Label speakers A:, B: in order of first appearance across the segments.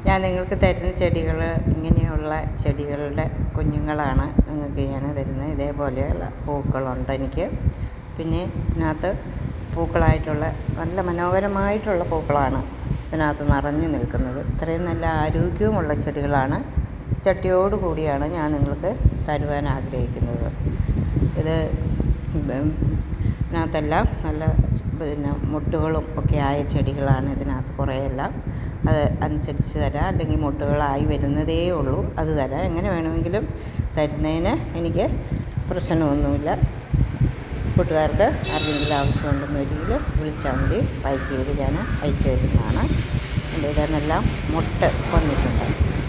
A: ഞാൻ നിങ്ങൾക്ക് തരുന്ന ചെടികൾ ഇങ്ങനെയുള്ള ചെടികളുടെ കുഞ്ഞുങ്ങളാണ് നിങ്ങൾക്ക് ഞാൻ തരുന്നത്. ഇതേപോലെയുള്ള പൂക്കളുണ്ട് എനിക്ക്. പിന്നെ ഇതിനകത്ത് പൂക്കളായിട്ടുള്ള നല്ല മനോഹരമായിട്ടുള്ള പൂക്കളാണ് ഇതിനകത്ത് നിറഞ്ഞു നിൽക്കുന്നത്. ഇത്രയും നല്ല ആരോഗ്യവുമുള്ള ചെടികളാണ്. ചട്ടിയോട് കൂടിയാണ് ഞാൻ നിങ്ങൾക്ക് തരുവാൻ ആഗ്രഹിക്കുന്നത്. ഇത് ഇതിനകത്തെല്ലാം നല്ല മുട്ടുകളും ഒക്കെ ആയ ചെടികളാണ് ഇതിനകത്ത് കുറേയെല്ലാം. അത് അനുസരിച്ച് തരാം, അല്ലെങ്കിൽ മുട്ടുകളായി വരുന്നതേ ഉള്ളൂ അത് തരാം. എങ്ങനെ വേണമെങ്കിലും തരുന്നതിന് എനിക്ക് പ്രശ്നമൊന്നുമില്ല. കൂട്ടുകാർക്ക് ആർക്കെങ്കിലും ആവശ്യമുണ്ടെന്നൊരിക്കൽ വിളിച്ചാൽ മതി, പാക്ക് ചെയ്ത് ഞാൻ അയച്ചു തരുന്നതാണ്. എൻ്റെ ഇതിനെല്ലാം മുട്ട് വന്നിട്ടുണ്ട്.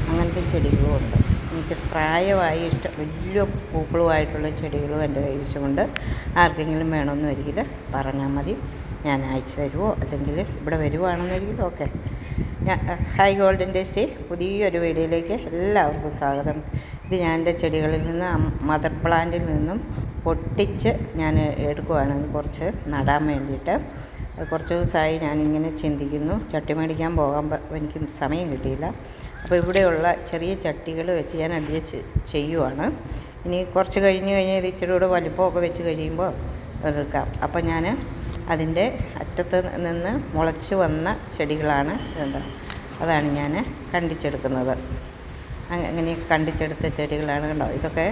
A: അങ്ങനത്തെ ചെടികളും ഉണ്ട്. എനിക്ക് പ്രായമായി വലിയ പൂക്കളുമായിട്ടുള്ള ചെടികളും എൻ്റെ കൈവശമുണ്ട്. ആർക്കെങ്കിലും വേണമെന്ന് ഒരിക്കൽ പറഞ്ഞാൽ മതി, ഞാൻ അയച്ചു തരുമോ, അല്ലെങ്കിൽ ഇവിടെ വരുവാണെന്നൊരിക്കലും ഓക്കെ. ഹായ് ഗോൾഡൻ ടേസ്റ്റി പുതിയൊരു വീഡിയോയിലേക്ക് എല്ലാവർക്കും സ്വാഗതം. ഇത് ഞാൻ എൻ്റെ ചെടികളിൽ നിന്ന് മദർ പ്ലാന്റിൽ നിന്നും പൊട്ടിച്ച് ഞാൻ എടുക്കുവാണ് കുറച്ച് നടാൻ വേണ്ടിയിട്ട്. കുറച്ച് ദിവസമായി ഞാനിങ്ങനെ ചിന്തിക്കുന്നു. ചട്ടി മേടിക്കാൻ പോകാൻ എനിക്ക് സമയം കിട്ടിയില്ല. അപ്പോൾ ഇവിടെയുള്ള ചെറിയ ചട്ടികൾ വെച്ച് ഞാൻ അഡ്ജസ്റ്റ് ചെയ്യുവാണ്. ഇനി കുറച്ച് കഴിഞ്ഞ് ഇത് ഇച്ചിരി കൂടെ വലിപ്പമൊക്കെ വെച്ച് കഴിയുമ്പോൾ എടുക്കാം. അപ്പോൾ ഞാൻ അതിൻ്റെ അറ്റത്ത് നിന്ന് മുളച്ച് വന്ന ചെടികളാണ് വേണ്ടത്. അതാണ് ഞാൻ കണ്ടിച്ചെടുക്കുന്നത്. അങ്ങനെ കണ്ടിച്ചെടുത്ത ചെടികളാണ് കണ്ടോ. ഇതൊക്കെ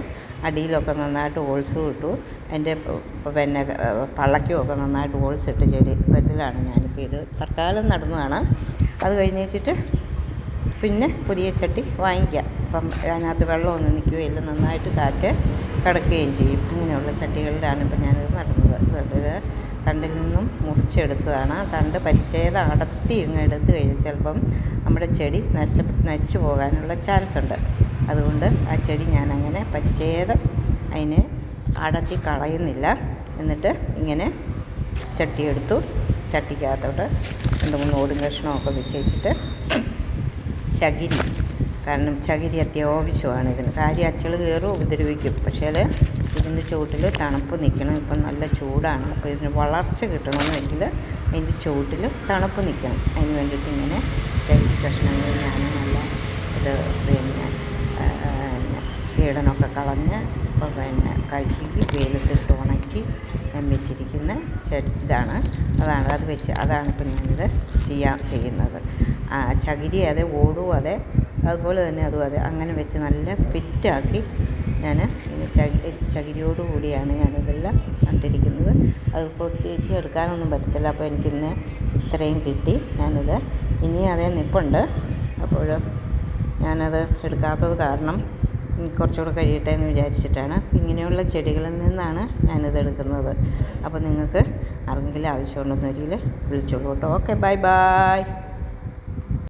A: അടിയിലൊക്കെ നന്നായിട്ട് ഹോൾസ് ഇട്ടു. അതിൻ്റെ പിന്നെ പള്ളയ്ക്കുമൊക്കെ നന്നായിട്ട് ഹോൾസ് ഇട്ട് ചെടി ഇതിലാണ് ഞാനിപ്പോൾ ഇത് തൽക്കാലം നടുന്നതാണ്. അത് കഴിഞ്ഞ് വെച്ചിട്ട് പിന്നെ പുതിയ ചട്ടി വാങ്ങിക്കാം. അപ്പം അതിനകത്ത് വെള്ളമൊന്നും നിൽക്കുകയില്ല, നന്നായിട്ട് കാറ്റ് കിടക്കുകയും ചെയ്യും. ഇങ്ങനെയുള്ള ചട്ടികളിലാണ് ഇപ്പം ഞാനിത് നടുന്നത്. ഇത് തണ്ടിൽ നിന്നും മുറിച്ചെടുത്തതാണ്. തണ്ട് പരിച്ഛേദം അടർത്തി ഇങ്ങ് എടുത്തു കഴിഞ്ഞാൽ ചിലപ്പം നമ്മുടെ ചെടി നശിച്ചു പോകാനുള്ള ചാൻസ് ഉണ്ട്. അതുകൊണ്ട് ആ ചെടി ഞാനങ്ങനെ പരിച്ഛേദം അതിനെ അടർത്തി കളയുന്നില്ല. എന്നിട്ട് ഇങ്ങനെ ചട്ടിയെടുത്തു. ചട്ടിക്കകത്തോട്ട് 2-3 ഓടും കഷ്ണമൊക്കെ വെച്ചിട്ട് ചകിരി, കാരണം ചകിരി അത്യാവശ്യമാണ് ഇതിന്. കാര്യം അച്ചൾ കയറും, ഉപദ്രവിക്കും. പക്ഷേ ഇതിൻ്റെ ചുവട്ടിൽ തണുപ്പ് നിൽക്കണം. ഇപ്പം നല്ല ചൂടാണ്. അപ്പോൾ ഇതിന് വളർച്ച കിട്ടണമെന്നെങ്കിൽ അതിൻ്റെ ചുവട്ടിൽ തണുപ്പ് നിൽക്കണം. അതിന് വേണ്ടിയിട്ട് ഇങ്ങനെ ചകിരി കഷ്ണങ്ങൾ ഞാൻ നല്ല ഇത് പിന്നെ കീടനൊക്കെ കളഞ്ഞ് പിന്നെ കഴുകി വെയിലത്തിട്ട് ഉണക്കി വെച്ചിരിക്കുന്ന ഇതാണ്. അതാണ് ഇപ്പം ഞാനിത് ചെയ്യുന്നത്. ചകിരി അതെ, ഓടും അതെ, അതുപോലെ തന്നെ അതും അതെ. അങ്ങനെ വെച്ച് നല്ല ഫിറ്റാക്കി ഞാൻ ഇങ്ങനെ ചകിരിയോട് കൂടിയാണ് ഞാനിതെല്ലാം നട്ടിരിക്കുന്നത്. അതിപ്പോൾ ഒത്തിരി എടുക്കാനൊന്നും പറ്റത്തില്ല. അപ്പോൾ എനിക്കിന്ന് ഇത്രയും കിട്ടി. ഞാനിത് ഇനിയും അതേ നിൽപ്പുണ്ട്. അപ്പോൾ ഞാനത് എടുക്കാത്തത് കാരണം കുറച്ചുകൂടെ കഴിയട്ടെ എന്ന് വിചാരിച്ചിട്ടാണ്. ഇങ്ങനെയുള്ള ചെടികളിൽ നിന്നാണ് ഞാനിത് എടുക്കുന്നത്. അപ്പോൾ നിങ്ങൾക്ക് ആർക്കെങ്കിലും ആവശ്യമുണ്ടെന്നൊരിക്കൽ വിളിച്ചോളൂ കേട്ടോ. Okay, by.